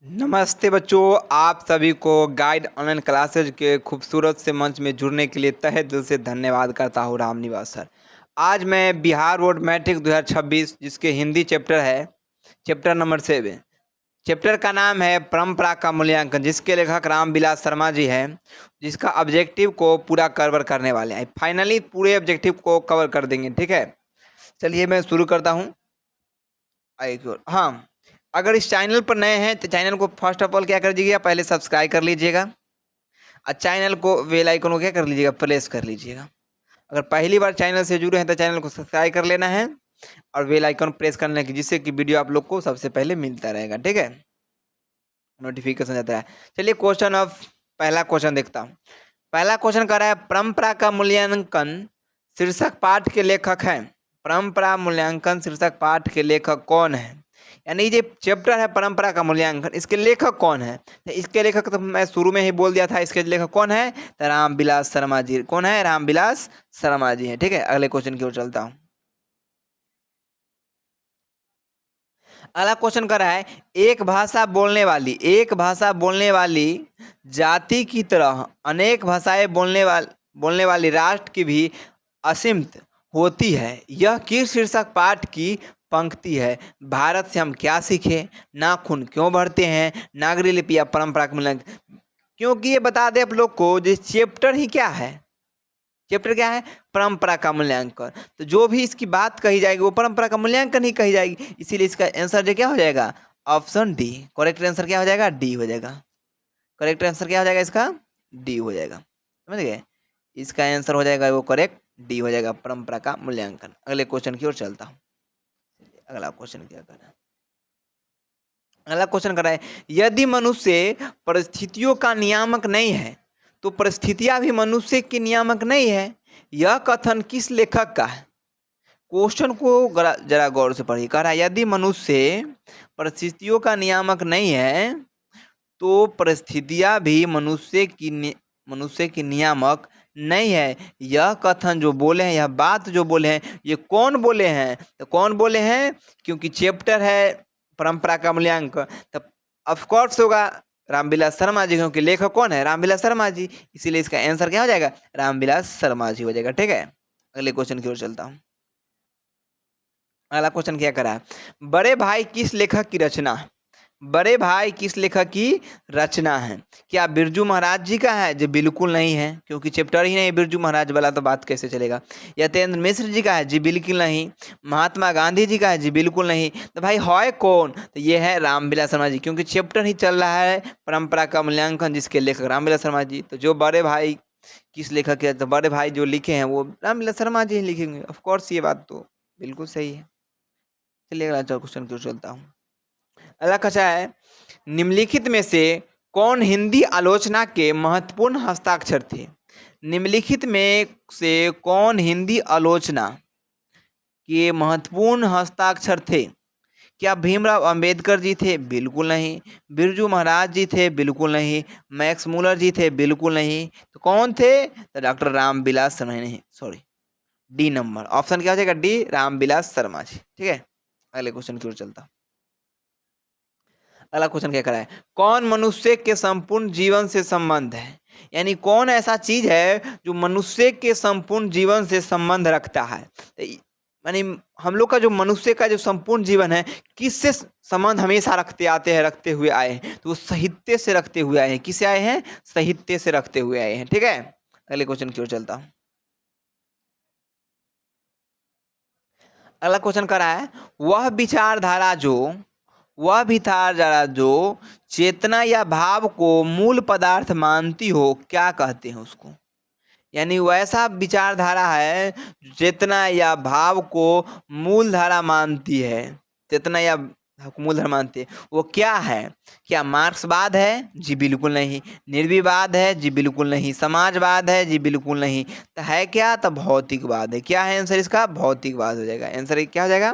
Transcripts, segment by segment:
नमस्ते बच्चों, आप सभी को गाइड ऑनलाइन क्लासेज के खूबसूरत से मंच में जुड़ने के लिए तहे दिल से धन्यवाद करता हूँ रामनिवास सर। आज मैं बिहार बोर्ड मैट्रिक 2026 जिसके हिंदी चैप्टर है चैप्टर नंबर 7। चैप्टर का नाम है परंपरा का मूल्यांकन, जिसके लेखक रामविलास शर्मा जी हैं, जिसका ऑब्जेक्टिव को पूरा कवर करने वाले हैं। फाइनली पूरे ऑब्जेक्टिव को कवर कर देंगे, ठीक है। चलिए मैं शुरू करता हूँ। हाँ, अगर इस चैनल पर नए हैं तो चैनल को फर्स्ट ऑफ ऑल क्या कर दीजिएगा, पहले सब्सक्राइब कर लीजिएगा और चैनल को बेल आइकन को क्या कर लीजिएगा, प्रेस कर लीजिएगा। अगर पहली बार चैनल से जुड़े हैं तो चैनल को सब्सक्राइब कर लेना है और बेल आइकन प्रेस करने की, जिससे कि वीडियो आप लोग को सबसे पहले मिलता रहेगा, ठीक है, नोटिफिकेशन जाता है। चलिए क्वेश्चन ऑफ पहला क्वेश्चन देखता हूँ। पहला क्वेश्चन कर रहा है परंपरा का मूल्यांकन शीर्षक पाठ के लेखक हैं। परंपरा मूल्यांकन शीर्षक पाठ के लेखक कौन है? यानी ये चैप्टर है परंपरा का मूल्यांकन, इसके लेखक कौन है? तो इसके लेखक तो मैं शुरू में ही बोल दिया था, इसके लेखक कौन है? तो रामविलास शर्मा जी। कौन है? रामविलास शर्मा जी हैं, ठीक है। अगले क्वेश्चन की ओर चलता हूँ। अगला क्वेश्चन कर रहा है एक भाषा बोलने वाली जाति की तरह अनेक भाषाएं बोलने वाली राष्ट्र की भी असीमित होती है। यह किस शीर्षक पाठ की पंक्ति है? भारत से हम क्या सीखे, नाखून क्यों बढ़ते हैं, नागरी लिपि या परंपरा के मूल्यांकन। क्योंकि ये बता दें आप लोग को, जो चैप्टर ही क्या है, चैप्टर क्या है? परंपरा का मूल्यांकन। तो जो भी इसकी बात कही जाएगी वो परंपरा का मूल्यांकन ही कही जाएगी, इसीलिए इसका आंसर जो क्या हो जाएगा, ऑप्शन डी। करेक्ट आंसर क्या हो जाएगा? डी हो जाएगा। करेक्ट आंसर क्या हो जाएगा इसका? डी हो जाएगा। समझ गए? इसका आंसर हो जाएगा वो करेक्ट डी हो जाएगा, परंपरा का मूल्यांकन। अगले क्वेश्चन की ओर चलता हूँ। अगला क्वेश्चन क्या कर रहा है? अगला क्वेश्चन कर रहा है यदि मनुष्य परिस्थितियों का नियामक नहीं है तो परिस्थितियां भी मनुष्य की नियामक नहीं है। यह कथन किस लेखक का है? क्वेश्चन को जरा गौर से पढ़िए। कह रहा है यदि मनुष्य परिस्थितियों का नियामक नहीं है तो परिस्थितियां भी मनुष्य की नियामक नहीं है। यह कथन जो बोले हैं, यह बात जो बोले हैं, ये कौन बोले हैं? तो कौन बोले हैं? क्योंकि चैप्टर है परंपरा का मूल्यांकन, तब ऑफ कोर्स होगा रामविलास शर्मा जी, क्योंकि लेखक कौन है? रामविलास शर्मा जी। इसीलिए इसका आंसर क्या हो जाएगा? रामविलास शर्मा जी हो जाएगा, ठीक है। अगले क्वेश्चन की ओर चलता हूँ। अगला क्वेश्चन क्या करा है? बड़े भाई किस लेखक की रचना है? बड़े भाई किस लेखक की रचना है? क्या बिरजू महाराज जी का है? जो बिल्कुल नहीं है, क्योंकि चैप्टर ही नहीं बिरजू महाराज वाला, तो बात कैसे चलेगा। यतेंद्र मिश्र जी का है? जी बिल्कुल नहीं। महात्मा गांधी जी का है? जी बिल्कुल नहीं। तो भाई है कौन? तो ये है रामविलास शर्मा जी, क्योंकि चैप्टर ही चल रहा है परंपरा का मूल्यांकन, जिसके लेखक रामविलास शर्मा जी। तो जो बड़े भाई किस लेखक के, तो बड़े भाई जो लिखे हैं वो रामविलास शर्मा जी ही लिखेंगे, ऑफकोर्स। ये बात तो बिल्कुल सही है। चलिए अगला क्वेश्चन की ओर चलता हूँ। अगला क्वेश्चन है निम्नलिखित में से कौन हिंदी आलोचना के महत्वपूर्ण हस्ताक्षर थे? निम्नलिखित में से कौन हिंदी आलोचना के महत्वपूर्ण हस्ताक्षर थे? क्या भीमराव अंबेडकर जी थे? बिल्कुल नहीं। बिरजू महाराज जी थे? बिल्कुल नहीं। मैक्स मूलर जी थे? बिल्कुल नहीं। तो कौन थे? तो डॉक्टर रामविलास शर्मा, नहीं सॉरी, डी नंबर ऑप्शन क्या हो जाएगा? डी, रामविलास शर्मा जी, ठीक है। अगले क्वेश्चन की ओर चलता हूं। अगला क्वेश्चन क्या करा है? कौन मनुष्य के संपूर्ण जीवन से संबंध है? यानी कौन ऐसा चीज है जो मनुष्य के संपूर्ण जीवन से संबंध रखता है? तो यानी हम लोग का जो मनुष्य का जो संपूर्ण जीवन है, किससे संबंध हमेशा रखते हुए आए हैं? तो वो साहित्य से रखते हुए आए हैं। किससे आए हैं? साहित्य से रखते हुए आए हैं, ठीक है। अगले क्वेश्चन की ओर चलता हूँ। अगला क्वेश्चन कर रहा है वह विचारधारा जो चेतना या भाव को मूल पदार्थ मानती हो, क्या कहते हैं उसको? यानी वैसा विचारधारा है जो चेतना या भाव को मूल धारा मानती है, चेतना या भाव को मूल धारा मानती है, वो क्या है? क्या मार्क्सवाद है? जी बिल्कुल नहीं। निर्विवाद है? जी बिल्कुल नहीं। समाजवाद है? जी बिल्कुल नहीं। तो है क्या? तो भौतिकवाद है। क्या है आंसर इसका? भौतिकवाद हो जाएगा। आंसर क्या हो जाएगा?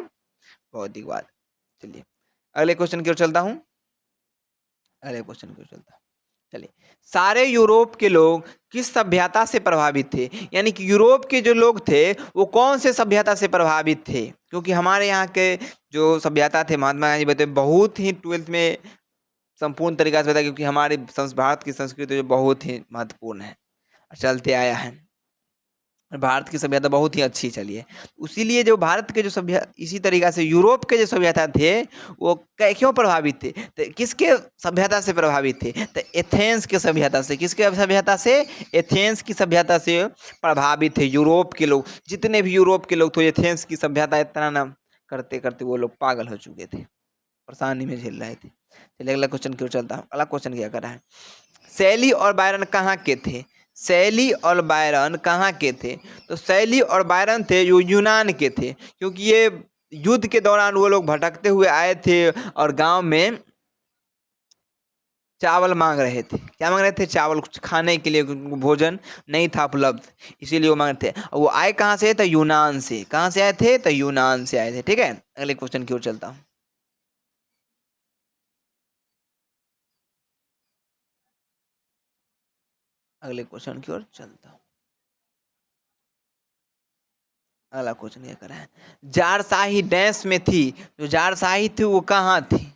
भौतिकवाद। चलिए अगले क्वेश्चन की ओर चलता हूँ। अगले क्वेश्चन की ओर चलता हूँ। चलिए, सारे यूरोप के लोग किस सभ्यता से प्रभावित थे? यानी कि यूरोप के जो लोग थे वो कौन से सभ्यता से प्रभावित थे? क्योंकि हमारे यहाँ के जो सभ्यता थे, महात्मा गांधी बताए, बहुत ही 12th में संपूर्ण तरीका से बताया, क्योंकि हमारी भारत की संस्कृति जो बहुत ही महत्वपूर्ण है, चलते आया है। भारत की सभ्यता बहुत ही अच्छी चली है। इसीलिए जो भारत के जो सभ्य इसी तरीका से यूरोप के जो सभ्यता थे वो क्यों प्रभावित थे, तो किसके सभ्यता से प्रभावित थे, तो एथेंस के सभ्यता से। किसके सभ्यता से? एथेंस की सभ्यता से प्रभावित थे यूरोप के लोग। जितने भी यूरोप के लोग थे, एथेंस की सभ्यता इतना ना करते करते वो लोग पागल हो चुके थे, परेशानी में झेल रहे थे। चलिए अगला क्वेश्चन क्यों चलता है। अगला क्वेश्चन क्या कर रहा है, शैली और बायरन कहाँ के थे? शैली और बायरन कहाँ के थे? तो शैली और बायरन थे जो यूनान के थे, क्योंकि ये युद्ध के दौरान वो लोग भटकते हुए आए थे और गांव में चावल मांग रहे थे। क्या मांग रहे थे? चावल, कुछ खाने के लिए, उनको भोजन नहीं था उपलब्ध, इसीलिए वो मांग रहे थे। और वो आए कहाँ से? तो यूनान से। कहाँ से आए थे? तो यूनान से आए थे। ठीक है, अगले क्वेश्चन की ओर चलता हूँ। अगले क्वेश्चन की ओर चलता हूँ। अगला क्वेश्चन क्या कर रहा है, जारशाही डैश में थी। जो जारशाही थी वो कहाँ थी?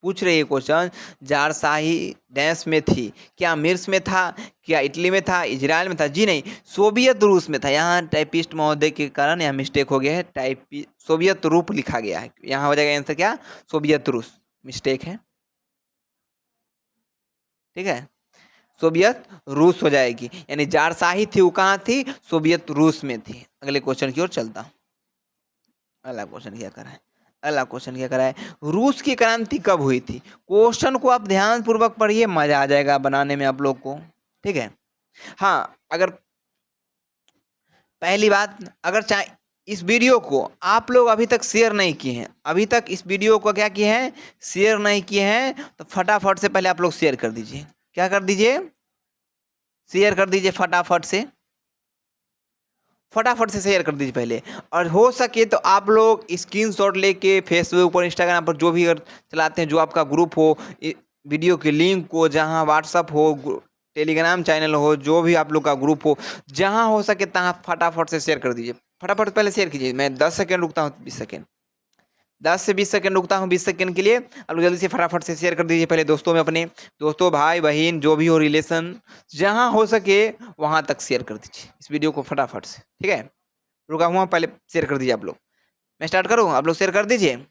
पूछ रही है क्वेश्चन, जारशाही डैश में थी। क्या मिर्स में था? क्या इटली में था? इजराइल में था? जी नहीं, सोवियत रूस में था। यहाँ टाइपिस्ट महोदय के कारण यहाँ मिस्टेक हो गया है, सोवियत रूप लिखा गया है। यहाँ हो जाएगा आंसर क्या? सोवियत रूस। मिस्टेक है, ठीक है, सोवियत रूस हो जाएगी। यानी जारशाही थी वो कहाँ थी? सोवियत रूस में थी। अगले क्वेश्चन की ओर चलता हूँ। अगला क्वेश्चन क्या करा है, अगला क्वेश्चन क्या करा है, रूस की क्रांति कब हुई थी? क्वेश्चन को आप ध्यान पूर्वक पढ़िए, मजा आ जाएगा बनाने में आप लोग को। ठीक है, हाँ, अगर पहली बात, अगर चाहे इस वीडियो को आप लोग अभी तक शेयर नहीं किए हैं, अभी तक इस वीडियो को क्या किए हैं? शेयर नहीं किए हैं, तो फटाफट से पहले आप लोग शेयर कर दीजिए। क्या कर दीजिए? शेयर कर दीजिए फटाफट से, फटाफट से शेयर कर दीजिए पहले। और हो सके तो आप लोग स्क्रीनशॉट लेके फेसबुक पर, इंस्टाग्राम पर, जो भी अगर चलाते हैं, जो आपका ग्रुप हो, वीडियो के लिंक को, जहां व्हाट्सअप हो, टेलीग्राम चैनल हो, जो भी आप लोग का ग्रुप हो, जहां हो सके तहाँ फटाफट से शेयर कर दीजिए। फटाफट पहले शेयर कीजिए। मैं 10 सेकेंड रुकता हूँ, 20 सेकेंड, 10 से 20 सेकेंड रुकता हूँ, 20 सेकेंड के लिए। आप लोग जल्दी से फटाफट से शेयर कर दीजिए पहले दोस्तों में, अपने दोस्तों, भाई बहन, जो भी हो रिलेशन, जहां हो सके वहां तक शेयर कर दीजिए इस वीडियो को फटाफट से। ठीक है, रुका हुआ, पहले शेयर कर दीजिए आप लोग। मैं स्टार्ट करूँ, आप लोग शेयर कर दीजिए।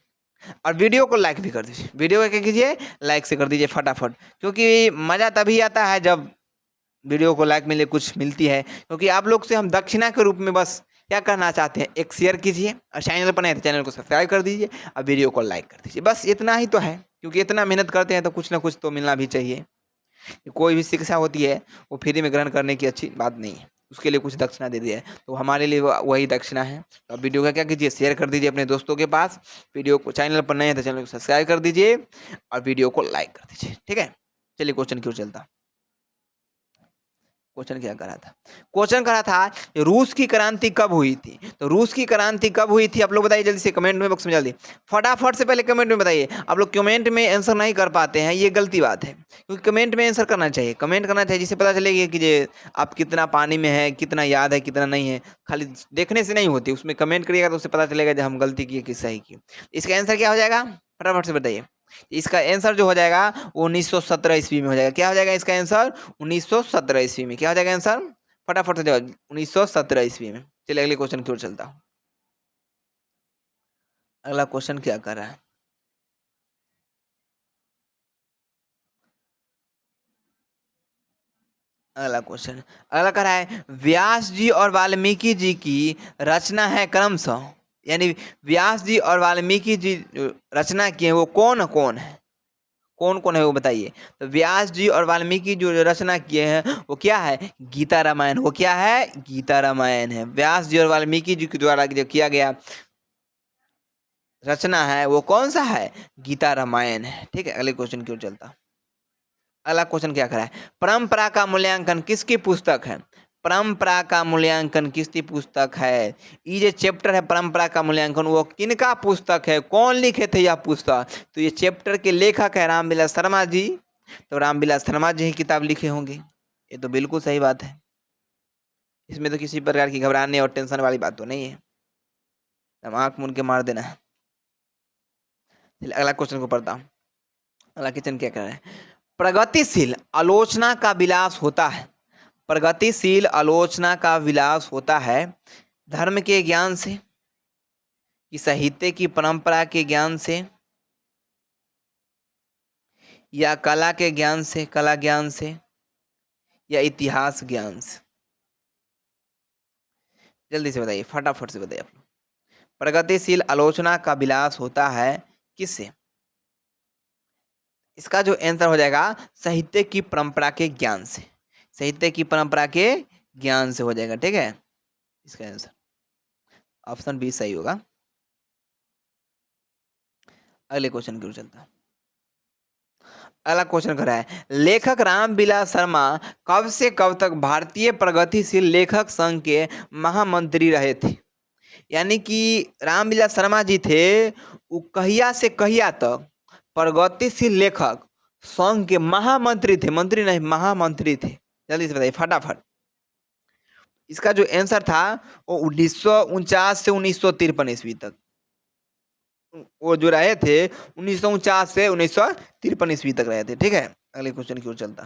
और वीडियो को लाइक भी कर दीजिए। वीडियो को क्या कीजिए? लाइक से कर दीजिए फटाफट, क्योंकि मज़ा तभी आता है जब वीडियो को लाइक मिले, कुछ मिलती है। क्योंकि आप लोग से हम दक्षिणा के रूप में बस क्या करना चाहते हैं, एक शेयर कीजिए, और चैनल पर नए तो चैनल को सब्सक्राइब कर दीजिए, और वीडियो को लाइक कर दीजिए। बस इतना ही तो है, क्योंकि इतना मेहनत करते हैं तो कुछ ना कुछ तो मिलना भी चाहिए। कोई भी शिक्षा होती है वो फ्री में ग्रहण करने की अच्छी बात नहीं है, उसके लिए कुछ दक्षिणा दे दिया है, तो हमारे लिए वही दक्षिणा है। तो आप वीडियो का क्या कीजिए? शेयर कर दीजिए अपने दोस्तों के पास। वीडियो को, चैनल पर नए हैं तो चैनल को सब्सक्राइब कर दीजिए, और वीडियो को लाइक कर दीजिए। ठीक है, चलिए क्वेश्चन क्यों चलता। क्वेश्चन क्या करा था? क्वेश्चन करा था रूस की क्रांति कब हुई थी? तो रूस की क्रांति कब हुई थी आप लोग बताइए जल्दी से, कमेंट में बॉक्स में जल्दी फटाफट से पहले कमेंट में बताइए। आप लोग कमेंट में आंसर नहीं कर पाते हैं, ये गलती बात है, क्योंकि कमेंट में आंसर करना चाहिए। कमेंट करना चाहिए, जिससे पता चलेगा कि ये आप कितना पानी में है, कितना याद है, कितना नहीं है। खाली देखने से नहीं होती, उसमें कमेंट करिएगा तो उससे पता चलेगा जो हम गलती किए कि सही किए। इसका आंसर क्या हो जाएगा? फटाफट से बताइए। इसका आंसर जो हो जाएगा वो 1917 ईस्वी में हो जाएगा। क्या हो जाएगा इसका आंसर? 1917 ईस्वी में। क्या हो जाएगा आंसर? फटाफट से जवाब, 1917 ईस्वी में। चलिए अगले क्वेश्चन की ओर चलता हूँ। अगला क्वेश्चन क्या कर रहा है? अगला क्वेश्चन, अगला कर रहा है व्यास जी और वाल्मीकि जी की रचना है क्रमशः, यानी व्यास जी और वाल्मीकि जी जो रचना किए हैं वो कौन कौन है? कौन कौन है वो बताइए। तो व्यास जी और वाल्मीकि जो रचना किए हैं वो क्या है? गीता रामायण। वो क्या है? गीता रामायण है। व्यास जी और वाल्मीकि जी के द्वारा जो किया गया रचना है वो कौन सा है? गीता रामायण है। ठीक है, अगले क्वेश्चन की ओर चलता। अगला क्वेश्चन क्या करा है? परंपरा का मूल्यांकन किसकी पुस्तक है? परंपरा का मूल्यांकन किसकी पुस्तक है? ये जो चैप्टर है परंपरा का मूल्यांकन, वो किनका पुस्तक है? कौन लिखे थे यह पुस्तक? तो ये चैप्टर के लेखक है रामविलास शर्मा जी। तो रामविलास शर्मा जी ही किताब लिखे होंगे, ये तो बिल्कुल सही बात है। इसमें तो किसी प्रकार की घबराने और टेंशन वाली बात तो नहीं है, हम आंख मूंद के मार देना है। चलिए अगला क्वेश्चन को पढ़ता हूँ। अगला क्वेश्चन क्या कर रहा है, प्रगतिशील आलोचना का विलास होता है, प्रगतिशील आलोचना का विलास होता है धर्म के ज्ञान से कि साहित्य की परंपरा के ज्ञान से या कला के ज्ञान से, कला ज्ञान से या इतिहास ज्ञान से? जल्दी से बताइए, फटाफट से बताइए आप लोग। प्रगतिशील आलोचना का विलास होता है किससे? इसका जो आंसर हो जाएगा साहित्य की परंपरा के ज्ञान से, साहित्य की परंपरा के ज्ञान से हो जाएगा। ठीक है, इसका आंसर ऑप्शन बी सही होगा। अगले क्वेश्चन की ओर चलता है। अगला क्वेश्चन कर रहा है, लेखक रामविलास शर्मा कब से कब तक भारतीय प्रगतिशील लेखक संघ के महामंत्री रहे थे? यानी कि रामविलास शर्मा जी थे वो कहिया से कहिया तक प्रगतिशील लेखक संघ के महामंत्री थे, मंत्री नहीं महामंत्री थे? जल्दी से बताइए फटाफट। इसका जो आंसर था वो 1949 से 1953 ईस्वी तक वो जो रहे थे, 1949 से 1953 ईस्वी तक रहे थे। ठीक है, अगले क्वेश्चन की ओर चलता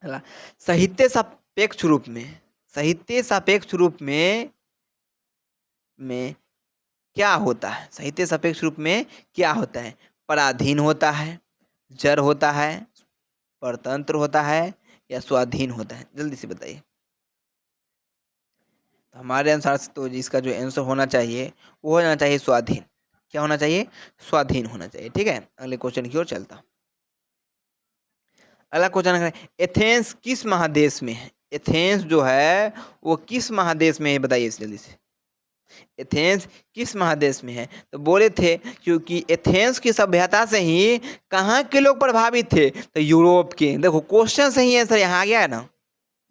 है। साहित्य सापेक्ष रूप में, साहित्य सापेक्ष रूप में क्या होता है? साहित्य सापेक्ष रूप में क्या होता है? पराधीन होता है, जड़ होता है, परतंत्र होता है या स्वाधीन होता है? जल्दी से बताइए। तो हमारे अनुसार से तो इसका जो आंसर होना चाहिए वो होना चाहिए स्वाधीन। क्या होना चाहिए? स्वाधीन होना चाहिए। ठीक है, अगले क्वेश्चन की ओर चलता। अगला क्वेश्चन है, एथेंस किस महादेश में है? एथेंस जो है वो किस महादेश में है बताइए इस जल्दी से। एथेंस किस महादेश में है? तो बोले थे क्योंकि एथेंस की सभ्यता से ही कहाँ के लोग प्रभावित थे? तो यूरोप के। देखो क्वेश्चन से ही आंसर यहाँ आ गया है ना,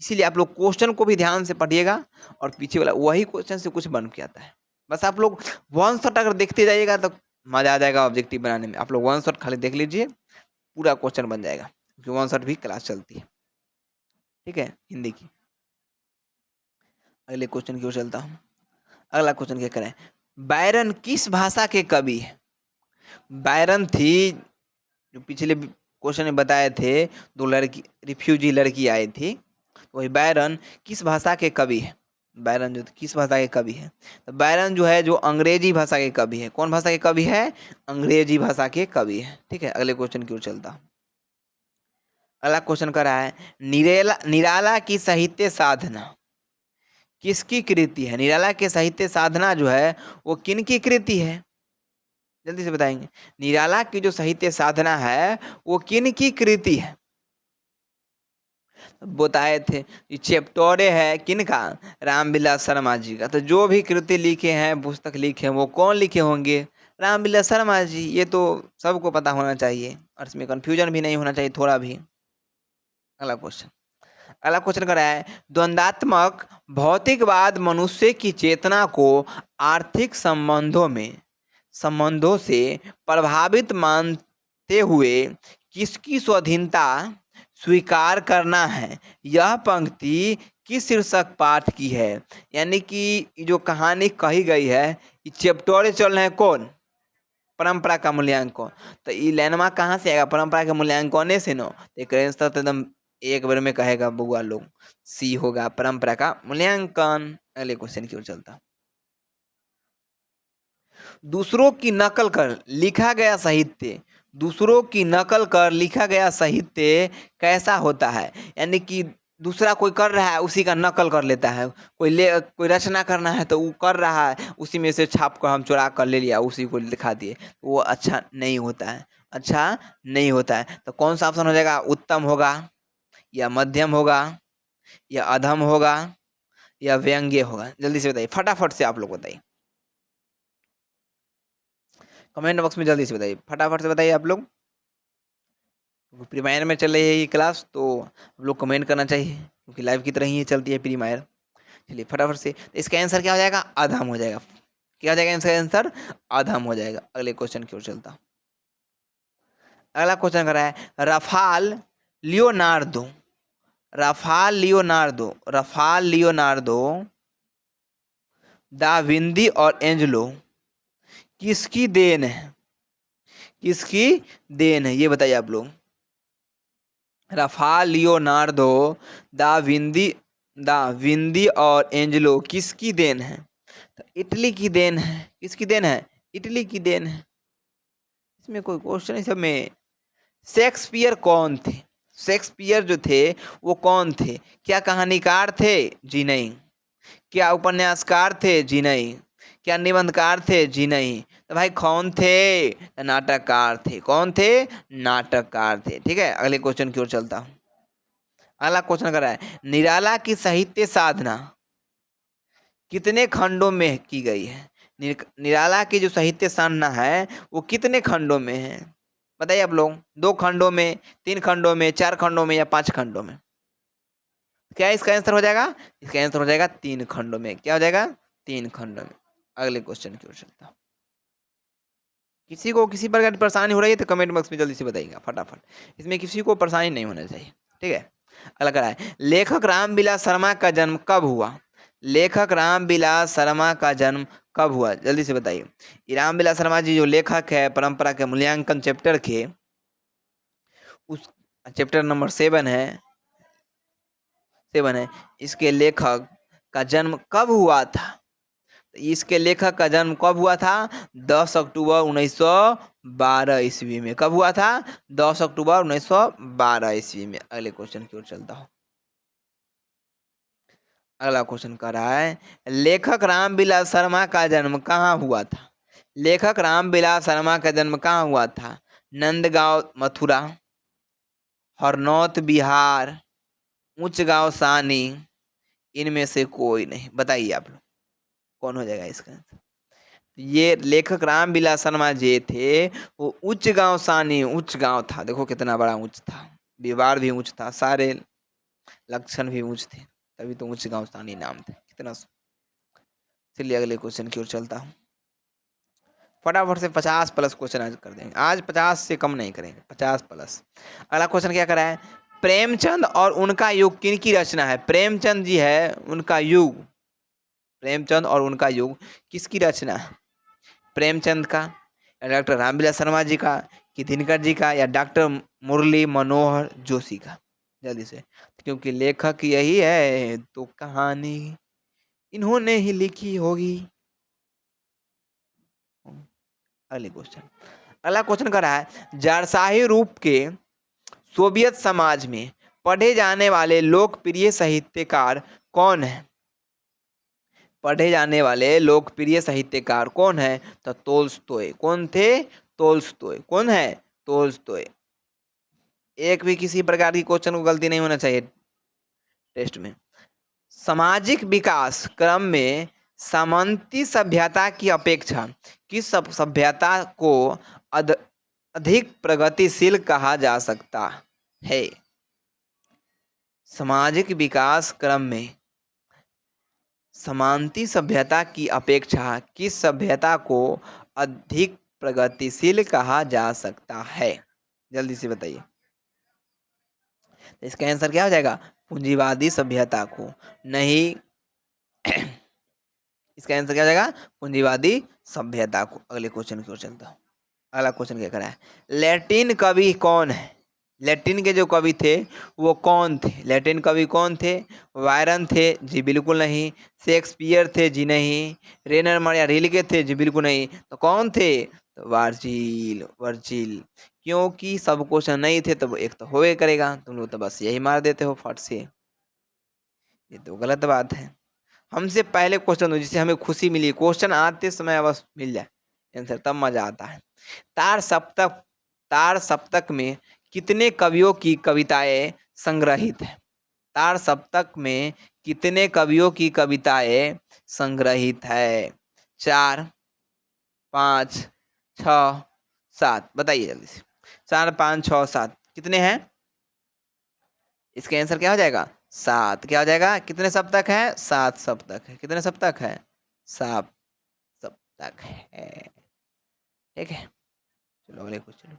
इसीलिए आप लोग क्वेश्चन को भी ध्यान से पढ़िएगा और पीछे वाला वही क्वेश्चन से कुछ बन के आता है। बस आप लोग वन शॉट अगर देखते जाइएगा तो मजा आ जाएगा ऑब्जेक्टिव बनाने में। आप लोग वन शॉट खाली देख लीजिए, पूरा क्वेश्चन बन जाएगा, क्योंकि वन शॉट भी क्लास चलती है। ठीक है, हिंदी की। अगले क्वेश्चन की ओर चलता हूँ। अगला क्वेश्चन क्या करें, बायरन किस भाषा के कवि है? बायरन थी जो पिछले क्वेश्चन में बताए थे, दो लड़की रिफ्यूजी लड़की आई थी, वही बायरन किस भाषा के कवि है? बायरन जो किस भाषा के कवि है? तो बायरन जो है जो अंग्रेजी भाषा के कवि है। कौन भाषा के कवि है? अंग्रेजी भाषा के कवि है। ठीक है, अगले क्वेश्चन की ओर चलता। अगला क्वेश्चन कर रहा है, निराला की साहित्य साधना किसकी कृति है? निराला के साहित्य साधना जो है वो किन की कृति है? जल्दी से बताएंगे। निराला की जो साहित्य साधना है वो किन की कृति है? बताए थे ये चैप्टरे है किनका? रामविलास शर्मा जी का। तो जो भी कृति लिखे हैं, पुस्तक लिखे हैं, वो कौन लिखे होंगे? रामविलास शर्मा जी। ये तो सबको पता होना चाहिए और इसमें कंफ्यूजन भी नहीं होना चाहिए थोड़ा भी। अगला क्वेश्चन, अगला क्वेश्चन कर रहा है, द्वंदात्मक भौतिकवाद मनुष्य की चेतना को आर्थिक संबंधों से प्रभावित मानते हुए किसकी स्वाधीनता स्वीकार करना है? यह पंक्ति किस शीर्षक पाठ की है? यानी कि जो कहानी कही गई है, ये चैप्टर चल रहे हैं कौन? परंपरा का मूल्यांकन। तो ये लाइनमा कहाँ से आएगा? परंपरा के मूल्यांकन से नो। एक आंसर तो एकदम एक बार में कहेगा बुआ लोग, सी होगा परंपरा का मूल्यांकन। अगले क्वेश्चन की ओर चलता। दूसरों की नकल कर लिखा गया साहित्य, दूसरों की नकल कर लिखा गया साहित्य कैसा होता है? यानी कि दूसरा कोई कर रहा है उसी का नकल कर लेता है, कोई रचना करना है तो वो कर रहा है उसी में से छाप कर हम चुरा कर ले लिया उसी को लिखा दिए, वो अच्छा नहीं होता है, अच्छा नहीं होता है। तो कौन सा ऑप्शन हो जाएगा? उत्तम होगा या मध्यम होगा या अधम होगा या व्यंग्य होगा? जल्दी से बताइए, फटाफट से आप लोग बताइए, कमेंट बॉक्स में जल्दी से बताइए, फटाफट से बताइए आप लोग। प्री मायर में चल रही है ये क्लास तो आप लोग कमेंट करना चाहिए, क्योंकि लाइव की तरह ही चलती है प्री मायर। चलिए फटाफट से, तो इसका आंसर क्या हो जाएगा? आधम हो जाएगा। क्या हो जाएगा इसका आंसर? आधम हो जाएगा। अगले क्वेश्चन की ओर चलता। अगला क्वेश्चन कर रहा है, लियोनार्दो रफाल लियोनार्दो दा विंदी और एंजलो किसकी देन है? किसकी देन है, ये बताइए आप लोग। राफाल लियोनार्दो दा विंदी दा विंदी और एंजेलो किसकी देन है? तो इटली की देन है। किसकी देन है? इटली की देन है। इसमें कोई क्वेश्चन नहीं, सब में। शेक्सपियर कौन थे? शेक्सपियर जो थे वो कौन थे? क्या कहानीकार थे? जी नहीं। क्या उपन्यासकार थे? जी नहीं। क्या निबंधकार थे? जी नहीं। तो भाई कौन थे? तो नाटककार थे। कौन थे? नाटककार थे। ठीक है, अगले क्वेश्चन की ओर चलता हूँ। अगला क्वेश्चन कर रहा है, निराला की साहित्य साधना कितने खंडों में की गई है? निराला की जो साहित्य साधना है वो कितने खंडों में है? बताइए आप लोग। 2 खंडों में, 3 खंडों में, 4 खंडों में या 5 खंडों में? क्या इसका आंसर हो जाएगा? इसका आंसर हो जाएगा 3 खंडों में। क्या हो जाएगा? 3 खंडों में। अगले क्वेश्चन की ओर चलता हूं। किसी को किसी प्रकार की परेशानी हो रही है तो कमेंट बॉक्स में जल्दी से बताइएगा फटाफट। इसमें किसी को परेशानी नहीं होना चाहिए। ठीक है, अगला करा है, लेखक रामविलास शर्मा का जन्म कब हुआ? लेखक रामविलास शर्मा का जन्म कब हुआ? जल्दी से बताइए। ये रामविलास शर्मा जी जो लेखक है परंपरा के मूल्यांकन चैप्टर के, उस चैप्टर नंबर 7 है, इसके लेखक का जन्म कब हुआ था? इसके लेखक का जन्म कब हुआ था? 10 अक्टूबर 1912 ईस्वी में। कब हुआ था? 10 अक्टूबर 1912 ईस्वी में। अगले क्वेश्चन की ओर चलता हूँ। अगला क्वेश्चन कर रहा है, लेखक रामविलास शर्मा का जन्म कहाँ हुआ था? लेखक रामविलास शर्मा का जन्म कहाँ हुआ था? नंदगांव मथुरा, हरनौत बिहार, ऊंच गांव सानी, इनमें से कोई नहीं। बताइए आप लोग कौन हो जाएगा इसका आंसर? ये लेखक रामविलास शर्मा जी थे वो उच्च गांव सानी, उच्च गांव था। देखो कितना बड़ा उच्च था, व्यवहार भी उच्च था, सारे लक्षण भी उच्च थे, तभी तो उच्च गांव सानी नाम थे। कितना। चलिए अगले क्वेश्चन की ओर चलता हूँ। फटाफट से 50+ क्वेश्चन आज कर देंगे। आज 50 से कम नहीं करेंगे, 50+। अगला क्वेश्चन क्या करा है, प्रेमचंद और उनका युग किनकी रचना है? प्रेमचंद जी है, उनका युग, प्रेमचंद और उनका युग किसकी रचना है? प्रेमचंद का, या डॉक्टर रामविलास शर्मा जी का, कि दिनकर जी का, या डॉक्टर मुरली मनोहर जोशी का? जल्दी से, क्योंकि लेखक यही है तो कहानी इन्होंने ही लिखी होगी। अगले क्वेश्चन, अगला क्वेश्चन कर रहा है, जारशाही रूप के सोवियत समाज में पढ़े जाने वाले लोकप्रिय साहित्यकार कौन है? पढ़े जाने वाले लोकप्रिय साहित्यकार कौन है? तो तोल्स्टॉय। कौन थे? तोल्स्टॉय। कौन है? तोल्स्टॉय। एक भी किसी प्रकार की क्वेश्चन को गलती नहीं होना चाहिए टेस्ट में। सामाजिक विकास क्रम में सामंती सभ्यता की अपेक्षा किस सभ्यता को अधिक प्रगतिशील कहा जा सकता है? सामाजिक विकास क्रम में समांती सभ्यता की अपेक्षा किस सभ्यता को अधिक प्रगतिशील कहा जा सकता है? जल्दी से बताइए। इसका आंसर क्या हो जाएगा? पूंजीवादी सभ्यता को। नहीं, इसका आंसर क्या हो जाएगा? पूंजीवादी सभ्यता को। अगले क्वेश्चन की ओर चलता हूँ। अगला क्वेश्चन क्या करा है, लैटिन कवि कौन है? लैटिन के जो कवि थे वो कौन थे? लैटिन कवि कौन थे? वायरन थे? जी बिल्कुल नहीं। शेक्सपियर थे? जी नहीं। रेनर मारिया रिल्के थे? जी बिल्कुल नहीं। तो कौन थे? तो वर्जिल, वर्जिल। क्योंकि सब क्वेश्चन नहीं थे तो एक तो होए करेगा, तुम लोग तो बस यही मार देते हो फट से, ये तो गलत बात है। हमसे पहले क्वेश्चन हो जिससे हमें खुशी मिली, क्वेश्चन आते समय बस मिल जाए आंसर, तब मजा आता है। तार सप्तक, तार सप्तक में कितने कवियों की कविताएं संग्रहित है? तार सप्तक में कितने कवियों की कविताएं संग्रहित है? 4, 5, 6, 7? बताइए जल्दी से। 4, 5, 6, 7 कितने हैं? इसका आंसर क्या हो जाएगा? 7। क्या हो जाएगा? कितने सप्तक है? 7 सप्तक है। कितने सप्तक है? 7 सप्तक है। ठीक है, चलो अगले क्वेश्चन।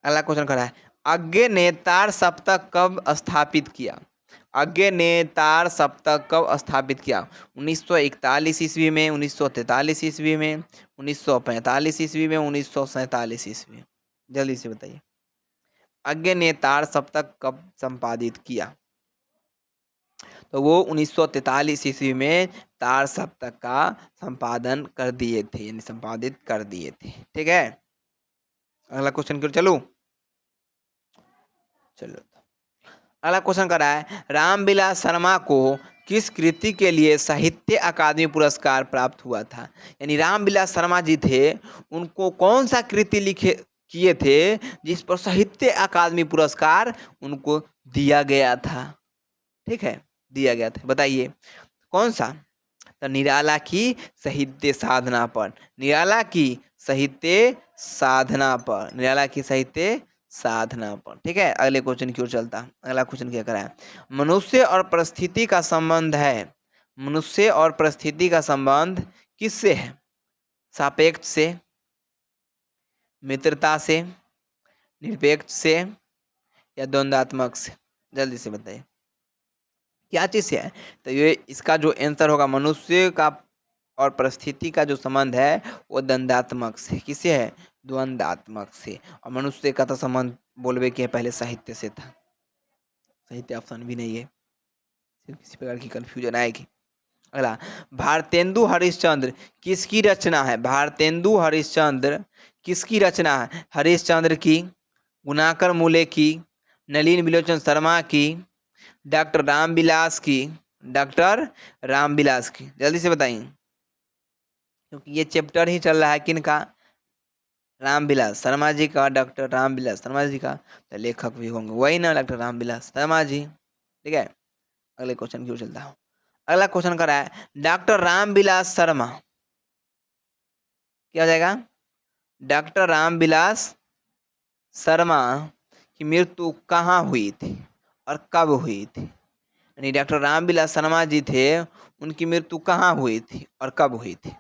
अगला क्वेश्चन करा है, अज्ञे ने तार सप्तक कब स्थापित किया? अज्ञे ने तार सप्तक कब स्थापित किया? 1941 ईस्वी में, 1943 ईस्वी में, 1945 ईस्वी में, 1947 ईस्वी में? जल्दी से बताइए। अज्ञे ने तार सप्तक कब संपादित किया? तो वो 1943 ईस्वी में तार सप्तक का संपादन कर दिए थे, यानी संपादित कर दिए थे। ठीक है, अगला क्वेश्चन की ओर चलो। अगला क्वेश्चन कर रहा है, रामविलास शर्मा को किस कृति के लिए साहित्य अकादमी पुरस्कार प्राप्त हुआ था? यानी रामविलास शर्मा जी थे, उनको कौन सा कृति लिखे किए थे जिस पर साहित्य अकादमी पुरस्कार उनको दिया गया था? ठीक है, दिया गया था, बताइए कौन सा? तो निराला की साहित्य साधना पर, निराला की साहित्य साधना पर, निराला की साहित्य साधना पर। ठीक है, अगले क्वेश्चन की ओर चलता। अगला क्वेश्चन क्या करा है? मनुष्य और परिस्थिति का संबंध है, मनुष्य और परिस्थिति का संबंध किससे है? सापेक्ष से, मित्रता से, निरपेक्ष से, या द्वंद्वात्मक से? जल्दी से बताइए क्या चीज से है? तो ये इसका जो आंसर होगा, मनुष्य का और परिस्थिति का जो संबंध है वो द्वंद्वात्मक से। किससे है? द्वंद्वात्मक से। और मनुष्य का तो संबंध बोलबे कि पहले साहित्य से था, साहित्य ऑप्शन भी नहीं है, सिर्फ किसी प्रकार की कंफ्यूजन आएगी। अगला, भारतेंदु हरिश्चंद्र किसकी रचना है? भारतेंदु हरिश्चंद्र किसकी रचना है? हरिश्चंद्र की, गुणाकर मूले की, नलिन बिलोचन शर्मा की, डॉक्टर रामविलास की, डॉक्टर रामविलास की? जल्दी से बताइए, क्योंकि ये चैप्टर ही चल रहा है किनका? रामविलास शर्मा जी का, डॉक्टर रामविलास शर्मा जी का। तो लेखक भी होंगे वही ना, डॉक्टर रामविलास शर्मा जी। ठीक है, अगले क्वेश्चन की ओर चलता हूँ। अगला क्वेश्चन कर रहा है, डॉक्टर रामविलास शर्मा, क्या हो जाएगा? डॉक्टर रामविलास शर्मा की मृत्यु कहाँ हुई थी और कब हुई थी? यानी डॉक्टर रामविलास शर्मा जी थे, उनकी मृत्यु कहाँ हुई थी और कब हुई थी?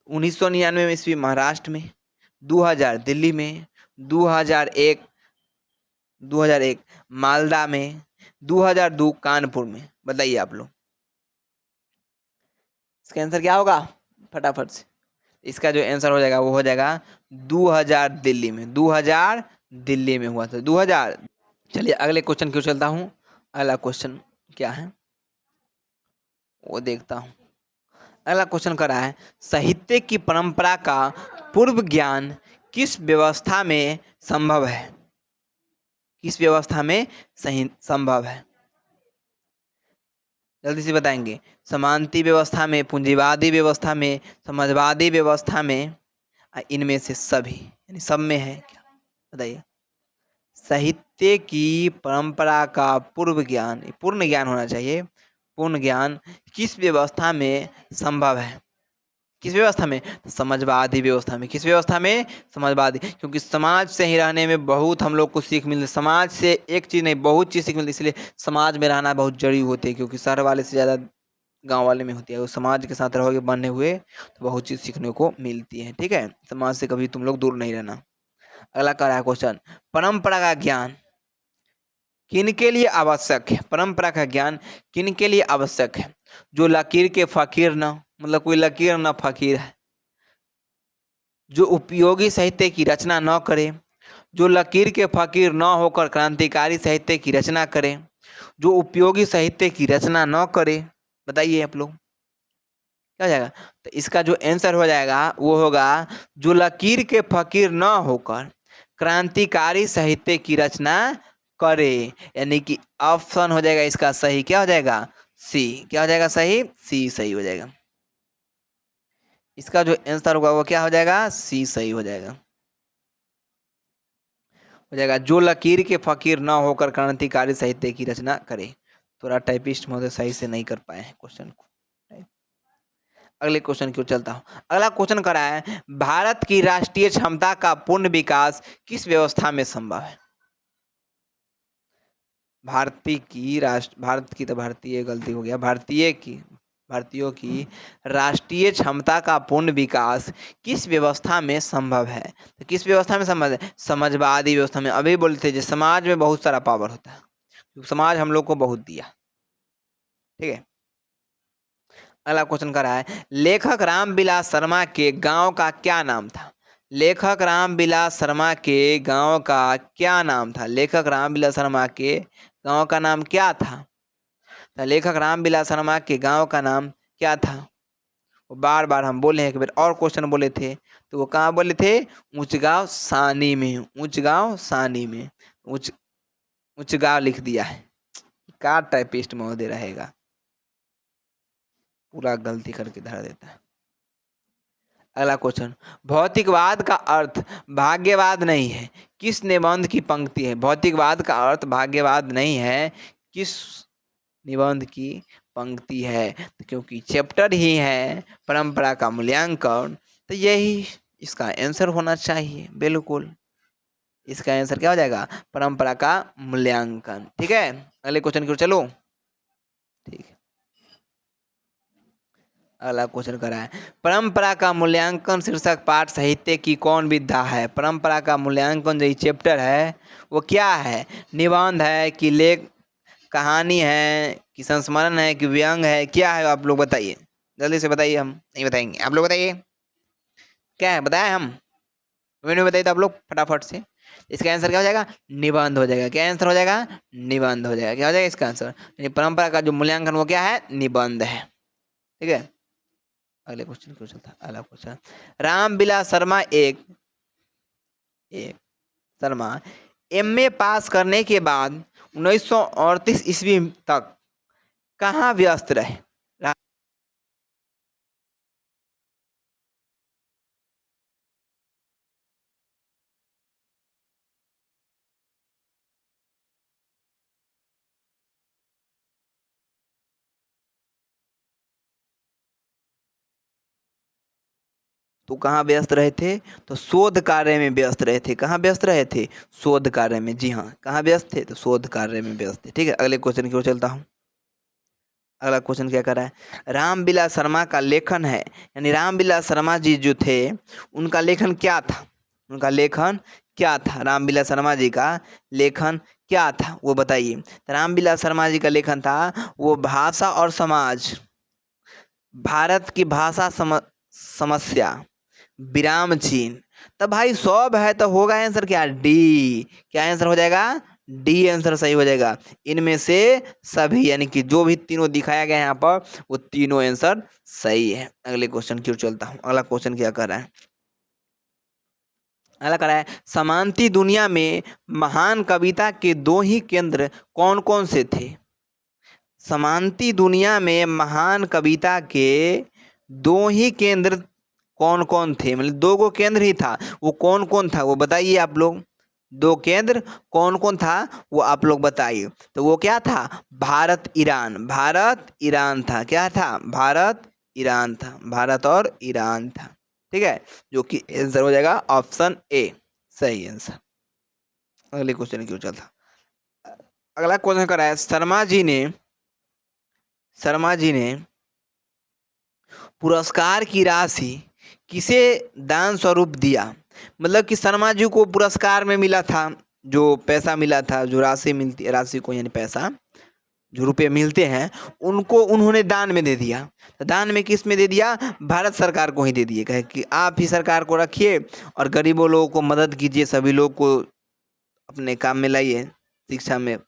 1999 में ईस्वी महाराष्ट्र में, 2000 दिल्ली में, 2001 मालदा में, 2002 कानपुर में? बताइए आप लोग, इसका आंसर क्या होगा? फटाफट से। इसका जो आंसर हो जाएगा वो हो जाएगा 2000 दिल्ली में, 2000 दिल्ली में हुआ था, 2000। चलिए अगले क्वेश्चन की ओर चलता हूँ। अगला क्वेश्चन क्या है वो देखता हूँ। अगला क्वेश्चन कर रहा है, साहित्य की परंपरा का पूर्व ज्ञान किस व्यवस्था में संभव है? किस व्यवस्था में सही संभव है? जल्दी से बताएंगे। समानती व्यवस्था में, पूंजीवादी व्यवस्था में, समाजवादी व्यवस्था में, इनमें से सभी, यानी सब में है क्या? बताइए। साहित्य की परंपरा का पूर्व ज्ञान, पूर्ण ज्ञान होना चाहिए, पूर्ण ज्ञान किस व्यवस्था में संभव है? किस व्यवस्था में? समाजवादी व्यवस्था में। किस व्यवस्था में? समाजवादी, क्योंकि समाज से ही रहने में बहुत हम लोग को सीख मिलती है। समाज से एक चीज़ नहीं, बहुत चीज़ सीख मिलती है, इसलिए समाज में रहना बहुत जरूरी होती है, क्योंकि शहर वाले से ज़्यादा गांव वाले में होती है। उस समाज के साथ रहोगे बने हुए तो बहुत चीज़ सीखने को मिलती है। ठीक है, समाज से कभी तुम लोग दूर नहीं रहना। अगला कह रहा है क्वेश्चन, परंपरा का ज्ञान किनके लिए आवश्यक है? परंपरा का ज्ञान किनके लिए आवश्यक है? जो लकीर के फकीर न, मतलब कोई लकीर न फकीर है, जो उपयोगी साहित्य की रचना न करे, जो लकीर के फकीर न होकर क्रांतिकारी साहित्य की रचना करे, जो उपयोगी साहित्य की रचना न करे? बताइए आप लोग क्या हो जाएगा? तो इसका जो आंसर हो जाएगा वो होगा, जो लकीर के फकीर न होकर क्रांतिकारी साहित्य की रचना करे। यानी कि ऑप्शन हो जाएगा इसका सही, क्या हो जाएगा? सी। क्या हो जाएगा सही? सी सही हो जाएगा। इसका जो आंसर होगा वो क्या हो जाएगा? सी सही हो जाएगा। हो जाएगा जो लकीर के फकीर न होकर क्रांतिकारी साहित्य की रचना करे। थोड़ा टाइपिस्ट महोदय सही से नहीं कर पाए हैं क्वेश्चन को। अगले क्वेश्चन की ओर चलता हूँ। अगला क्वेश्चन करा है, भारत की राष्ट्रीय क्षमता का पूर्ण विकास किस व्यवस्था में संभव है? भारतीय गलती हो गया, भारतीयों की राष्ट्रीय क्षमता का पूर्ण विकास किस व्यवस्था में संभव है? तो किस व्यवस्था में संभव है? समाजवादी व्यवस्था में। अभी बोलते थे समाज में बहुत सारा पावर होता है, समाज हम लोग को बहुत दिया। ठीक है, अगला क्वेश्चन कर रहा है, लेखक रामविलास शर्मा के गांव का क्या नाम था? लेखक रामविलास शर्मा के गांव का क्या नाम था? लेखक रामविलास शर्मा के गांव का नाम क्या था? तो लेखक रामविलास शर्मा के गांव का नाम क्या था? वो बार बार हम बोले हैं, एक बार और क्वेश्चन बोले थे, तो वो कहाँ बोले थे? ऊंचगांव सानी में। ऊंचगांव सानी में ऊंच ऊंचगांव लिख दिया है। क्या टाइपिस्ट महोदय रहेगा, पूरा गलती करके धर देता है। अगला क्वेश्चन, भौतिकवाद का अर्थ भाग्यवाद नहीं है, किस निबंध की पंक्ति है? भौतिकवाद का अर्थ भाग्यवाद नहीं है, किस निबंध की पंक्ति है? तो क्योंकि चैप्टर ही है परंपरा का मूल्यांकन, तो यही इसका आंसर होना चाहिए। बिल्कुल इसका आंसर क्या हो जाएगा? परंपरा का मूल्यांकन। ठीक है, अगले क्वेश्चन की ओर चलो। ठीक है, अगला क्वेश्चन करा है, परंपरा का मूल्यांकन शीर्षक पाठ साहित्य की कौन विधा है? परंपरा का मूल्यांकन जो चैप्टर है वो क्या है? निबंध है कि लेख कहानी है कि संस्मरण है कि व्यंग है, क्या है? आप लोग बताइए, जल्दी से बताइए, हम नहीं बताएंगे, आप लोग बताइए क्या है, बताएं हम? मैंने बताइए तो आप लोग फटाफट से। इसका आंसर क्या हो जाएगा? निबंध हो जाएगा। क्या आंसर हो जाएगा? निबंध हो जाएगा। क्या हो जाएगा इसका आंसर? यानी परंपरा का जो मूल्यांकन वो क्या है? निबंध है। ठीक है, अगले क्वेश्चन क्यों चलता है? अगला क्वेश्चन, रामविलास शर्मा एक एक शर्मा एमए पास करने के बाद 1938 ईस्वी तक कहाँ व्यस्त रहे? तो कहाँ व्यस्त रहे थे? तो शोध कार्य में व्यस्त रहे थे। कहाँ व्यस्त रहे थे? शोध कार्य में। जी हाँ, कहाँ व्यस्त थे? तो शोध कार्य में व्यस्त थे। ठीक है, अगले क्वेश्चन की ओर चलता हूँ। अगला क्वेश्चन क्या कर रहा है? रामविलास शर्मा का लेखन है, यानी रामविलास शर्मा जी जो थे उनका लेखन क्या था? उनका लेखन क्या था? रामविलास शर्मा जी का लेखन क्या था वो बताइए। तो रामविलास शर्मा जी का लेखन था वो भाषा और समाज, भारत की भाषा समस्या, विराम चिन्ह। तब भाई सब है तो होगा आंसर क्या? डी। क्या आंसर हो जाएगा? डी आंसर सही हो जाएगा। इनमें से सभी, यानी कि जो भी तीनों दिखाया गया है यहाँ पर वो तीनों आंसर सही है। अगले क्वेश्चन की ओर चलता हूँ। अगला क्वेश्चन क्या कर रहा है? अगला कर रहा है, समांती दुनिया में महान कविता के दो ही केंद्र कौन कौन से थे? समांती दुनिया में महान कविता के दो ही केंद्र कौन कौन थे? मतलब दो गो केंद्र ही था, वो कौन कौन था वो बताइए आप लोग। दो केंद्र कौन कौन था वो आप लोग बताइए। तो वो क्या था? भारत ईरान। भारत ईरान था। क्या था? भारत ईरान था। भारत और ईरान था। ठीक है, जो कि आंसर हो जाएगा ऑप्शन ए, सही आंसर। अगले क्वेश्चन की ओर चलता। अगला क्वेश्चन कर रहा है, शर्मा जी ने पुरस्कार की राशि किसे दान स्वरूप दिया? मतलब कि शर्मा जी को पुरस्कार में मिला था, जो पैसा मिला था, जो राशि मिलती है, राशि को यानी पैसा, जो रुपए मिलते हैं उनको उन्होंने दान में दे दिया। तो दान में किस में दे दिया? भारत सरकार को ही दे दिए। कहे कि आप ही सरकार को रखिए और गरीबों लोगों को मदद कीजिए, सभी लोग को अपने काम में लाइए, शिक्षा में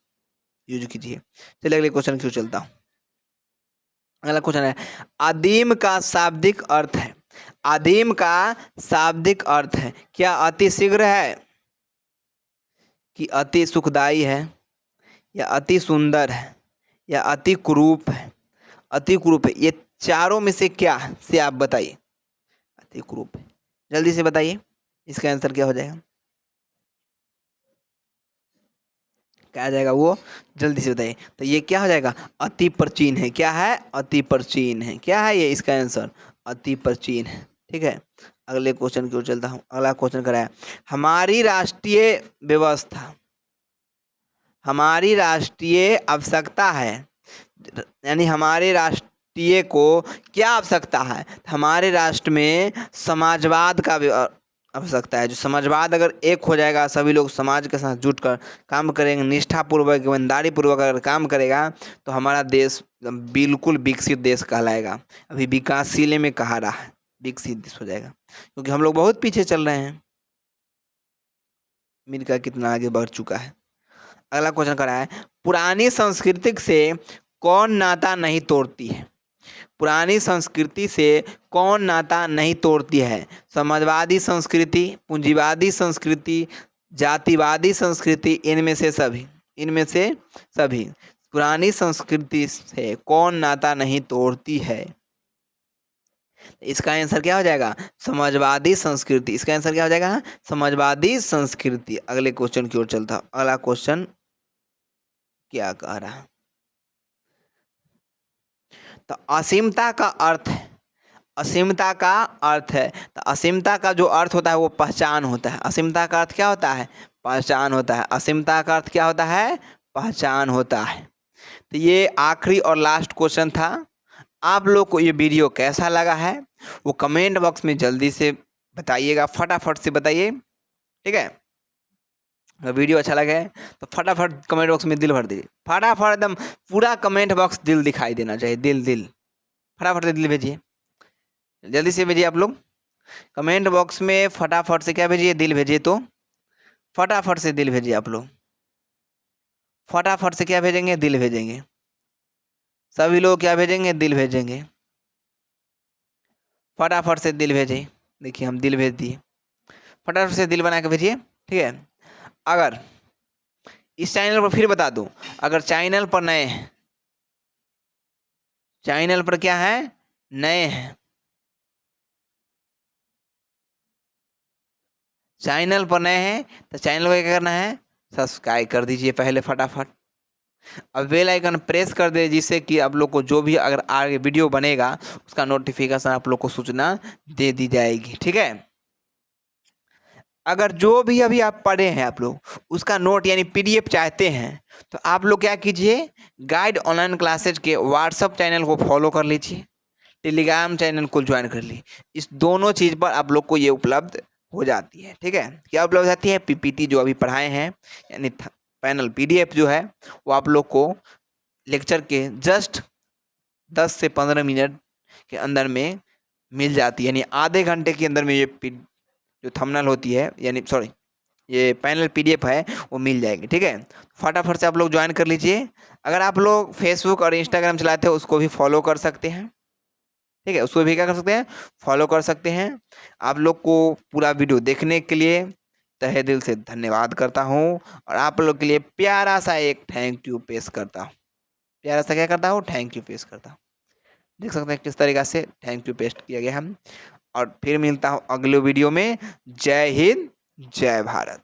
यूज कीजिए। चलिए अगले क्वेश्चन क्यों चलता हूँ। अगला क्वेश्चन है, आदिम का शाब्दिक अर्थ है। आदिम का शाब्दिक अर्थ है क्या? अति शीघ्र है, कि अति सुखदाई है, या अति सुंदर है, या अति कुरूप है? अति कुरूप है, ये चारों में से क्या है से आप बताइए। अति कुरूप है, जल्दी से बताइए इसका आंसर क्या हो जाएगा? क्या आ जाएगा वो? जल्दी से बताइए। तो ये क्या हो जाएगा? अति प्राचीन है। क्या है? अति प्राचीन है। क्या है ये? इसका आंसर अति प्राचीन है। ठीक है, अगले क्वेश्चन की ओर चलता हूँ। अगला क्वेश्चन कराया, हमारी राष्ट्रीय व्यवस्था, हमारी राष्ट्रीय आवश्यकता है, यानी हमारे राष्ट्रीय को क्या आवश्यकता है? हमारे राष्ट्र में समाजवाद का आवश्यकता है। जो समाजवाद अगर एक हो जाएगा, सभी लोग समाज के साथ जुट कर काम करेंगे, निष्ठापूर्वक ईमानदारी पूर्वक अगर काम करेगा, तो हमारा देश बिल्कुल विकसित देश कहलाएगा। अभी विकासशील में कहा रहा है। विकसित देश हो जाएगा, क्योंकि हम लोग बहुत पीछे चल रहे हैं। अमेरिका कितना आगे बढ़ चुका है। अगला क्वेश्चन कर रहा है, पुरानी संस्कृति से कौन नाता नहीं तोड़ती है? पुरानी संस्कृति से कौन नाता नहीं तोड़ती है? समाजवादी संस्कृति, पूंजीवादी संस्कृति, जातिवादी संस्कृति, इनमें से सभी। इनमें से सभी। पुरानी संस्कृति से कौन नाता नहीं तोड़ती है? इसका आंसर क्या हो जाएगा? समाजवादी संस्कृति। इसका आंसर क्या हो जाएगा? समाजवादी संस्कृति। अगले क्वेश्चन की ओर चलता। अगला क्वेश्चन क्या कह रहा है? तो असीमता का अर्थ है, असीमता का अर्थ है, तो असीमता का जो अर्थ होता है वो पहचान होता है। असीमता का अर्थ क्या होता है? पहचान होता है। असीमता का अर्थ क्या होता है? पहचान होता है। तो ये आखिरी और लास्ट क्वेश्चन था। आप लोग को ये वीडियो कैसा लगा है वो कमेंट बॉक्स में जल्दी से बताइएगा, फटाफट से बताइए, ठीक है। अगर वीडियो अच्छा लगे तो फटाफट कमेंट बॉक्स में दिल भर दीजिए, फटाफट एकदम पूरा कमेंट बॉक्स दिल दिखाई देना चाहिए, दिल दिल, फटाफट से दिल भेजिए, जल्दी से भेजिए आप लोग कमेंट बॉक्स में, फटाफट से क्या भेजिए? दिल भेजिए। तो फटाफट से दिल भेजिए आप लोग, फटाफट से क्या भेजेंगे? दिल भेजेंगे। सभी लोग क्या भेजेंगे? दिल भेजेंगे। फटाफट से दिल भेजिए। देखिए हम दिल भेज दिए, फटाफट से दिल बना के भेजिए, ठीक है। अगर इस चैनल पर फिर बता दूं, अगर चैनल पर नए हैं, चैनल पर क्या है? नए हैं, चैनल पर नए हैं तो चैनल को क्या करना है? सब्सक्राइब कर दीजिए पहले फटाफट। अब बेल आइकन प्रेस कर दे, जिससे कि आप लोग को जो भी अगर आगे वीडियो बनेगा उसका नोटिफिकेशन आप लोग को सूचना दे दी जाएगी, ठीक है। अगर जो भी अभी आप पढ़े हैं आप लोग उसका नोट यानी पीडीएफ चाहते हैं तो आप लोग क्या कीजिए? गाइड ऑनलाइन क्लासेज के व्हाट्सअप चैनल को फॉलो कर लीजिए, टेलीग्राम चैनल को ज्वाइन कर ली। इस दोनों चीज़ पर आप लोग को ये उपलब्ध हो जाती है, ठीक है। क्या उपलब्ध होती है? पीपीटी जो अभी पढ़ाए हैं, यानी पैनल पीडीएफ जो है वो आप लोग को लेक्चर के जस्ट 10 से 15 मिनट के अंदर में मिल जाती है, यानी आधे घंटे के अंदर में ये जो थंबनेल होती है, यानी सॉरी ये पैनल पीडीएफ है वो मिल जाएगी, ठीक है। फटाफट से आप लोग ज्वाइन कर लीजिए। अगर आप लोग फेसबुक और इंस्टाग्राम चलाते हो उसको भी फॉलो कर सकते हैं, ठीक है, उसको भी क्या कर सकते हैं? फॉलो कर सकते हैं। आप लोग को पूरा वीडियो देखने के लिए तहे दिल से धन्यवाद करता हूँ, और आप लोग के लिए प्यारा सा एक थैंक यू पेश करता हूँ। प्यारा सा क्या करता हूँ? थैंक यू पेश करता हूँ। देख सकते हैं किस तरीक़ा से थैंक यू पेस्ट किया गया हम। और फिर मिलता हूँ अगले वीडियो में। जय हिंद, जय भारत।